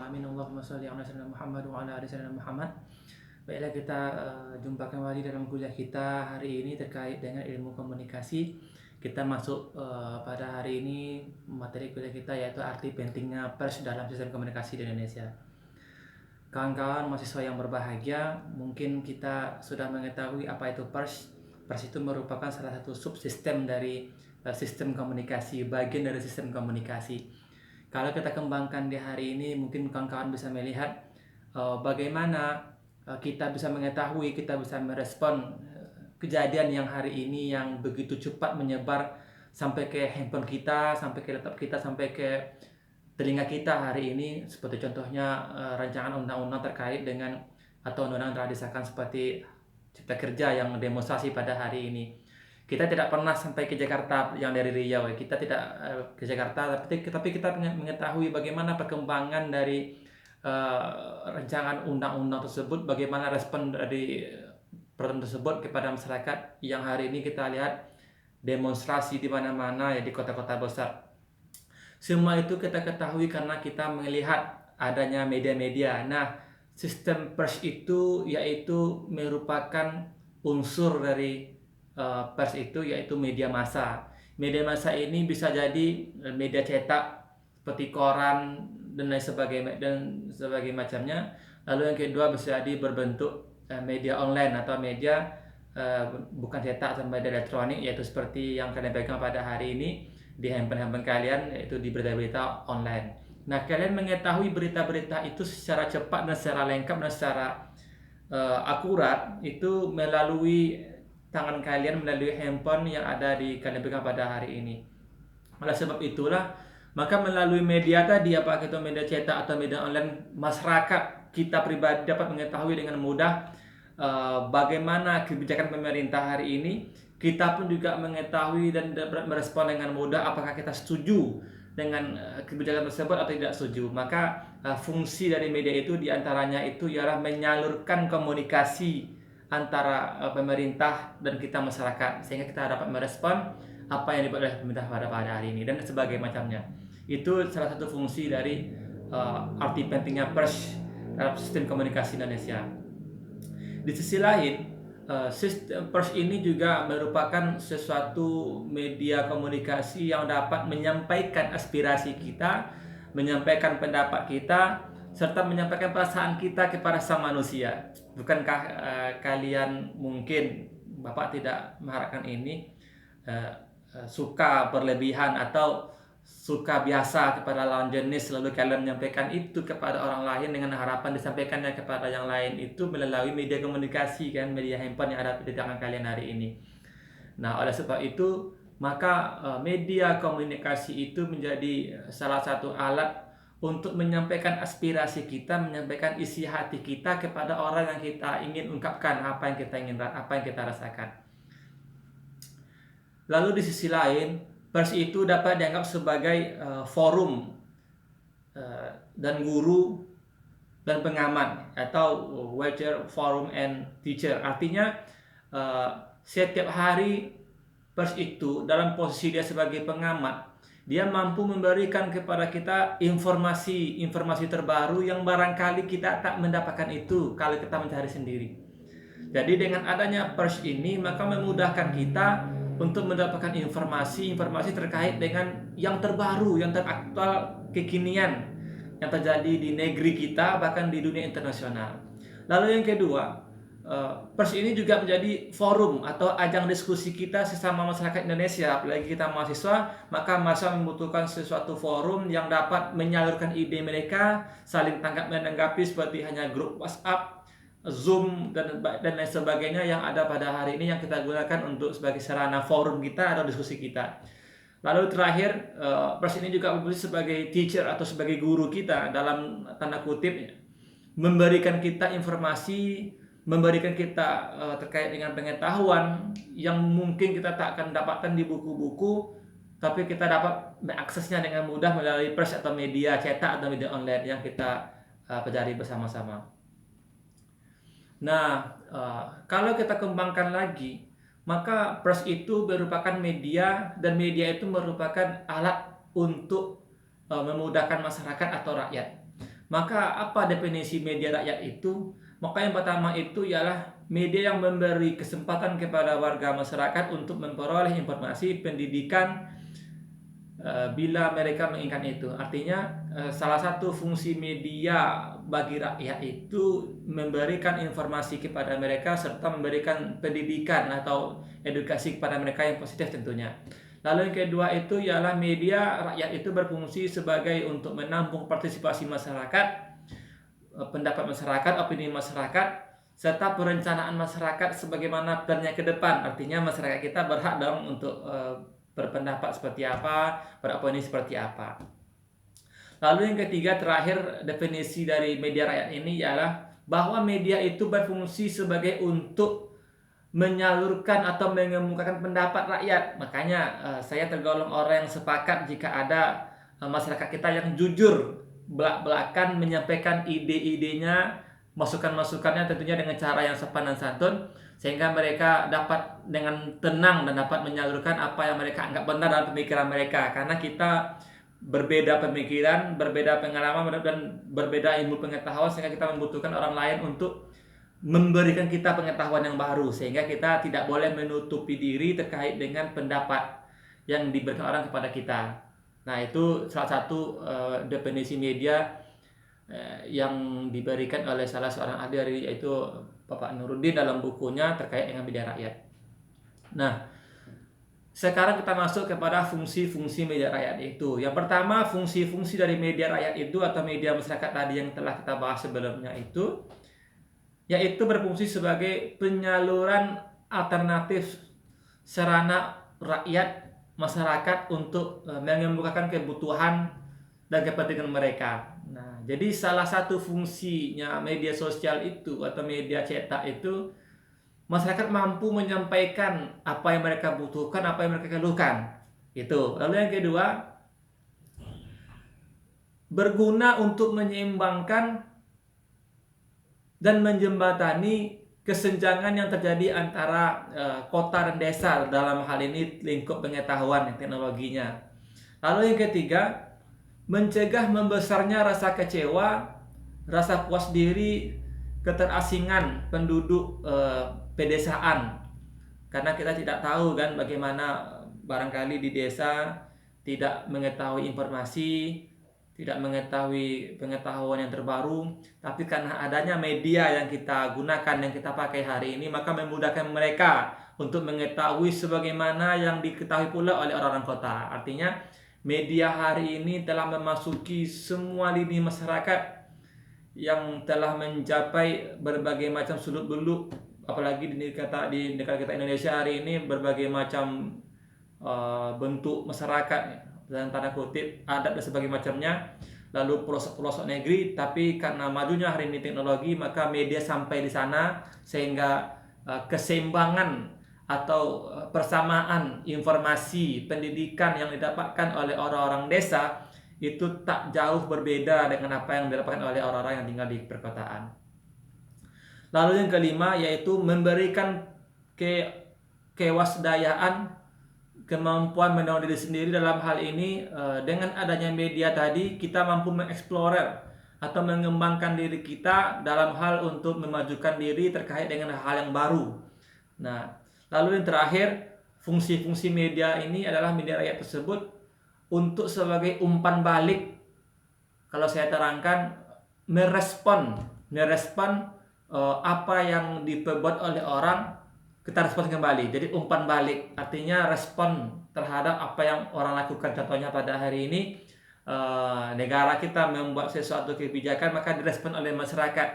Amin. Allahumma sholli ala sayyidina Muhammad wa ala ali sayyidina Muhammad. Baiklah, kita jumpa kembali dalam kuliah kita hari ini terkait dengan ilmu komunikasi. Kita masuk pada hari ini materi kuliah kita yaitu arti pentingnya pers dalam sistem komunikasi di Indonesia. Kawan-kawan mahasiswa yang berbahagia, mungkin kita sudah mengetahui apa itu pers. Pers itu merupakan salah satu subsistem dari sistem komunikasi, bagian dari sistem komunikasi. Kalau kita kembangkan di hari ini, mungkin kawan-kawan bisa melihat bagaimana kita bisa mengetahui, kita bisa merespon kejadian yang hari ini yang begitu cepat menyebar sampai ke handphone kita, sampai ke laptop kita, sampai ke telinga kita hari ini. Seperti contohnya rancangan undang-undang terkait dengan atau undang-undang telah disahkan seperti Cipta Kerja yang demonstrasi pada hari ini. Kita tidak pernah sampai ke Jakarta yang dari Riau, kita tidak ke Jakarta, tapi kita mengetahui bagaimana perkembangan dari rancangan undang-undang tersebut, bagaimana respon dari program tersebut kepada masyarakat yang hari ini kita lihat demonstrasi di mana-mana ya, di kota-kota besar. Semua itu kita ketahui karena kita melihat adanya media-media. Nah, sistem pers itu yaitu merupakan unsur dari pers itu yaitu media massa. Media massa ini bisa jadi media cetak seperti koran dan lain sebagainya macamnya. Lalu yang kedua bisa jadi berbentuk media online atau media bukan cetak atau media elektronik, yaitu seperti yang kalian pegang pada hari ini di handphone kalian, yaitu di berita-berita online. Nah, kalian mengetahui berita-berita itu secara cepat dan secara lengkap dan secara akurat itu melalui tangan kalian, melalui handphone yang ada di kalian pegang pada hari ini. Oleh sebab itulah, maka melalui media tadi, apakah itu media cetak atau media online, masyarakat kita pribadi dapat mengetahui dengan mudah bagaimana kebijakan pemerintah hari ini. Kita pun juga mengetahui dan dapat merespon dengan mudah apakah kita setuju dengan kebijakan tersebut atau tidak setuju. Maka fungsi dari media itu diantaranya itu ialah menyalurkan komunikasi antara pemerintah dan kita masyarakat, sehingga kita dapat merespon apa yang dibuat oleh pemerintah pada hari ini dan sebagainya macamnya. Itu salah satu fungsi dari arti pentingnya pers dalam sistem komunikasi Indonesia. Di sisi lain, sistem pers ini juga merupakan sesuatu media komunikasi yang dapat menyampaikan aspirasi kita, menyampaikan pendapat kita, serta menyampaikan perasaan kita kepada sang manusia. Bukankah kalian mungkin, Bapak tidak mengharapkan ini, suka berlebihan atau suka biasa kepada lawan jenis, lalu kalian menyampaikan itu kepada orang lain dengan harapan disampaikannya kepada yang lain itu melalui media komunikasi, kan, media handphone yang ada di tangan kalian hari ini. Nah, oleh sebab itu maka media komunikasi itu menjadi salah satu alat untuk menyampaikan aspirasi kita, menyampaikan isi hati kita kepada orang yang kita ingin ungkapkan apa yang kita rasakan. Lalu di sisi lain, pers itu dapat dianggap sebagai forum dan guru dan pengamat, atau watcher, forum and teacher. Artinya setiap hari pers itu dalam posisi dia sebagai pengamat, dia mampu memberikan kepada kita informasi terbaru yang barangkali kita tak mendapatkan itu kalau kita mencari sendiri. Jadi dengan adanya pers ini, maka memudahkan kita untuk mendapatkan informasi terkait dengan yang terbaru, yang teraktual, kekinian yang terjadi di negeri kita, bahkan di dunia internasional. Lalu yang kedua, pers ini juga menjadi forum atau ajang diskusi kita sesama masyarakat Indonesia. Apalagi kita mahasiswa, maka mahasiswa membutuhkan sesuatu forum yang dapat menyalurkan ide mereka, saling tanggap menanggapi seperti hanya grup WhatsApp, Zoom dan lain sebagainya yang ada pada hari ini yang kita gunakan untuk sebagai sarana forum kita atau diskusi kita. Lalu terakhir, pers ini juga berfungsi sebagai teacher atau sebagai guru kita, dalam tanda kutip, memberikan kita informasi, memberikan kita terkait dengan pengetahuan yang mungkin kita tak akan dapatkan di buku-buku, tapi kita dapat mengaksesnya dengan mudah melalui pers atau media cetak atau media online yang kita pelajari bersama-sama. Nah, kalau kita kembangkan lagi, maka pers itu merupakan media, dan media itu merupakan alat untuk memudahkan masyarakat atau rakyat. Maka apa definisi media rakyat itu? Maka yang pertama itu ialah media yang memberi kesempatan kepada warga masyarakat untuk memperoleh informasi pendidikan bila mereka menginginkan itu. Artinya salah satu fungsi media bagi rakyat itu memberikan informasi kepada mereka serta memberikan pendidikan atau edukasi kepada mereka yang positif tentunya. Lalu yang kedua itu ialah media rakyat itu berfungsi sebagai untuk menampung partisipasi masyarakat, pendapat masyarakat, opini masyarakat, serta perencanaan masyarakat sebagaimana plannya ke depan. Artinya masyarakat kita berhak dong untuk berpendapat seperti apa, beropini seperti apa. Lalu yang ketiga terakhir definisi dari media rakyat ini ialah bahwa media itu berfungsi sebagai untuk menyalurkan atau mengemukakan pendapat rakyat. Makanya saya tergolong orang yang sepakat jika ada masyarakat kita yang jujur belak-belakan menyampaikan ide-idenya, masukan-masukannya tentunya dengan cara yang sopan dan santun, sehingga mereka dapat dengan tenang dan dapat menyalurkan apa yang mereka anggap benar dalam pemikiran mereka. Karena kita berbeda pemikiran, berbeda pengalaman, dan berbeda ilmu pengetahuan, sehingga kita membutuhkan orang lain untuk memberikan kita pengetahuan yang baru, sehingga kita tidak boleh menutupi diri terkait dengan pendapat yang diberikan orang kepada kita. Nah, itu salah satu definisi media yang diberikan oleh salah seorang ahli, yaitu Bapak Nuruddin dalam bukunya terkait dengan media rakyat. Nah, sekarang kita masuk kepada fungsi-fungsi media rakyat itu. Yang pertama, fungsi-fungsi dari media rakyat itu atau media masyarakat tadi yang telah kita bahas sebelumnya itu, yaitu berfungsi sebagai penyaluran alternatif sarana rakyat masyarakat untuk mengemukakan kebutuhan dan kepentingan mereka. Nah, jadi salah satu fungsinya media sosial itu atau media cetak itu, masyarakat mampu menyampaikan apa yang mereka butuhkan, apa yang mereka keluhkan. Itu. Lalu yang kedua, berguna untuk menyeimbangkan dan menjembatani kesenjangan yang terjadi antara kota dan desa, dalam hal ini lingkup pengetahuan teknologinya. Lalu yang ketiga, mencegah membesarnya rasa kecewa, rasa puas diri, keterasingan penduduk pedesaan. Karena kita tidak tahu kan bagaimana barangkali di desa tidak mengetahui informasi, tidak mengetahui pengetahuan yang terbaru, tapi karena adanya media yang kita gunakan, yang kita pakai hari ini, maka memudahkan mereka untuk mengetahui sebagaimana yang diketahui pula oleh orang-orang kota. Artinya media hari ini telah memasuki semua lini masyarakat yang telah mencapai berbagai macam sudut beluk, apalagi di negara kita Indonesia hari ini, berbagai macam bentuk masyarakat dan tanda kutip adat dan sebagainya macamnya, lalu pelosok-pelosok negeri. Tapi karena majunya hari ini teknologi, maka media sampai di sana, sehingga keseimbangan atau persamaan informasi pendidikan yang didapatkan oleh orang-orang desa itu tak jauh berbeda dengan apa yang didapatkan oleh orang-orang yang tinggal di perkotaan. Lalu yang kelima, yaitu memberikan kewaspadaan, kemampuan menolong diri sendiri. Dalam hal ini dengan adanya media tadi, kita mampu mengeksplor atau mengembangkan diri kita dalam hal untuk memajukan diri terkait dengan hal yang baru. Nah, lalu yang terakhir, fungsi-fungsi media ini adalah media rakyat tersebut untuk sebagai umpan balik. Kalau saya terangkan, merespon apa yang diperbuat oleh orang, kita respon kembali. Jadi umpan balik, artinya respon terhadap apa yang orang lakukan. Contohnya pada hari ini negara kita membuat sesuatu kebijakan, maka direspon oleh masyarakat.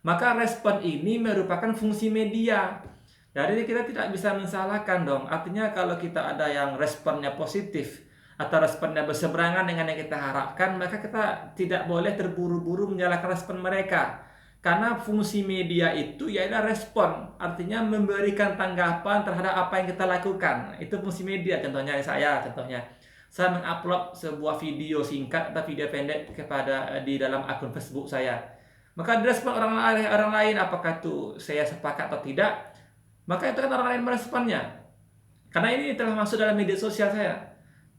Maka respon ini merupakan fungsi media. Jadi kita tidak bisa mensalahkan dong. Artinya kalau kita ada yang responnya positif atau responnya berseberangan dengan yang kita harapkan, maka kita tidak boleh terburu-buru menyalahkan respon mereka. Karena fungsi media itu yaitu respon, artinya memberikan tanggapan terhadap apa yang kita lakukan. Itu fungsi media. Contohnya saya mengupload sebuah video singkat atau video pendek di dalam akun Facebook saya. Maka direspon orang lain, apakah itu saya sepakat atau tidak, maka itu kan orang lain meresponnya. Karena ini telah masuk dalam media sosial saya.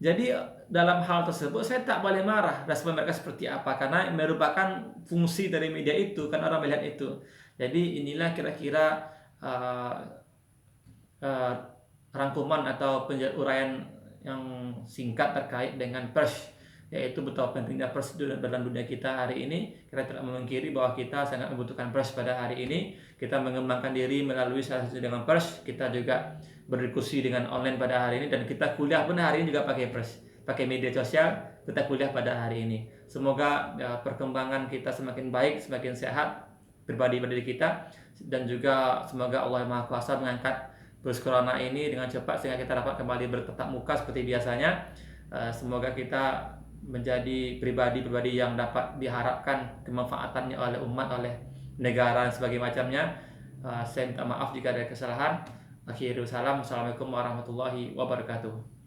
Jadi dalam hal tersebut saya tak boleh marah respon mereka seperti apa, karena merupakan fungsi dari media itu, kan orang melihat itu. Jadi inilah kira-kira uh, uh, rangkuman atau uraian yang singkat terkait dengan pers, yaitu betapa pentingnya pers dalam dunia kita hari ini. Kita tidak memungkiri bahwa kita sangat membutuhkan pers pada hari ini. Kita mengembangkan diri melalui salah satu dengan pers. Kita juga berdiskusi dengan online pada hari ini, dan kita kuliah pun hari ini juga pakai pers, pakai media sosial. Kita kuliah pada hari ini. Semoga perkembangan kita semakin baik, semakin sehat pribadi pada diri kita, dan juga semoga Allah Yang Maha Kuasa mengangkat virus corona ini dengan cepat sehingga kita dapat kembali bertatap muka seperti biasanya. Semoga kita menjadi pribadi-pribadi yang dapat diharapkan kemanfaatannya oleh umat, oleh negara dan sebagainya macamnya. Saya minta maaf jika ada kesalahan. Akhirul salam. Assalamualaikum warahmatullahi wabarakatuh.